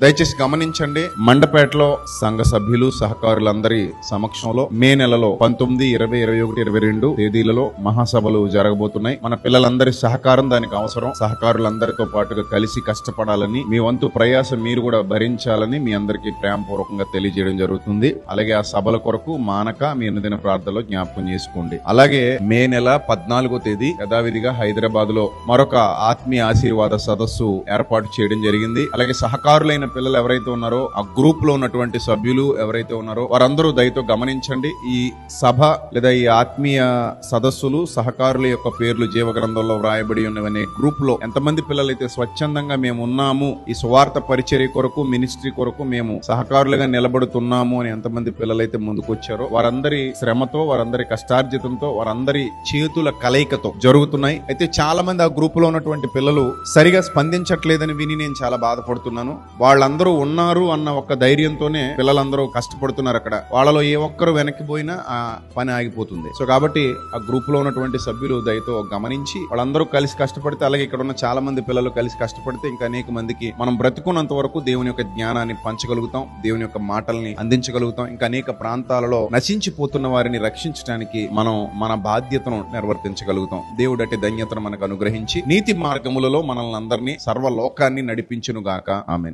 దయచేసి గమనించండి, మండపేటలో సంఘ సభ్యులు సహకారులందరి సమక్షంలో మే నెలలో 19, 20, 21, 22 తేదీలలో మహాసభలు జరగబోతున్నాయి. మన పిల్లలందరి సహకారం దానికి అవసరం. సహకారులందరితో పాటుగా కలిసి కష్టపడాలని, మీ వంతు ప్రయాసం మీరు కూడా భరించాలని మీ అందరికీ ప్రేమపూర్వకంగా తెలియజేయడం జరుగుతుంది. అలాగే ఆ సభల కొరకు మానక మీ అనుదిన ప్రార్థనలో జ్ఞాపకం చేసుకోండి. అలాగే మే నెల 14వ తేదీ యథావిధిగా హైదరాబాద్ లో మరొక ఆత్మీయ ఆశీర్వాద సదస్సు ఏర్పాటు చేయడం జరిగింది. అలాగే సహకారులైన పిల్లలు ఎవరైతే ఉన్నారో, ఆ గ్రూప్ లో ఉన్నటువంటి సభ్యులు ఎవరైతే ఉన్నారో వారందరూ దయతో గమనించండి. ఈ సభ లేదా ఈ ఆత్మీయ సదస్సులు సహకారుల యొక్క పేర్లు జీవ గ్రంథంలో వ్రాయబడి ఉన్నవనే గ్రూప్ లో ఎంతమంది పిల్లలైతే స్వచ్ఛందంగా మేము ఉన్నాము, ఈ సువార్త పరిచర్య కొరకు మినిస్ట్రీ కొరకు మేము సహకారులుగా నిలబడుతున్నాము అని ఎంతమంది పిల్లలైతే ముందుకొచ్చారో వారందరి శ్రమతో, వారందరి కష్టార్జితంతో, వారందరి చేతుల కలయికతో జరుగుతున్నాయి. అయితే చాలా మంది ఆ గ్రూప్ లో ఉన్నటువంటి పిల్లలు సరిగా స్పందించట్లేదని విని నేను చాలా బాధపడుతున్నాను. వాళ్ళందరూ ఉన్నారు అన్న ఒక ధైర్యంతోనే పిల్లలందరూ కష్టపడుతున్నారు. అక్కడ వాళ్ళలో ఏ ఒక్కరు వెనక్కి పోయినా ఆ పని ఆగిపోతుంది. సో కాబట్టి ఆ గ్రూప్ లో ఉన్నటువంటి సభ్యులు దయతో గమనించి వాళ్ళందరూ కలిసి కష్టపడితే, అలాగే ఇక్కడ ఉన్న చాలా మంది పిల్లలు కలిసి కష్టపడితే ఇంకా అనేక మందికి మనం బ్రతుకున్నంత వరకు దేవుని యొక్క జ్ఞానాన్ని పంచగలుగుతాం, దేవుని యొక్క మాటల్ని అందించగలుగుతాం. ఇంకా అనేక ప్రాంతాలలో నశించిపోతున్న వారిని రక్షించడానికి మనం మన బాధ్యతను నిర్వర్తించగలుగుతాం. దేవుడు అట్టి ధన్యతను మనకు అనుగ్రహించి నీతి మార్గములలో మనల్ని అందరినీ సర్వలోకాన్ని నడిపించును గాక. ఆమేన్.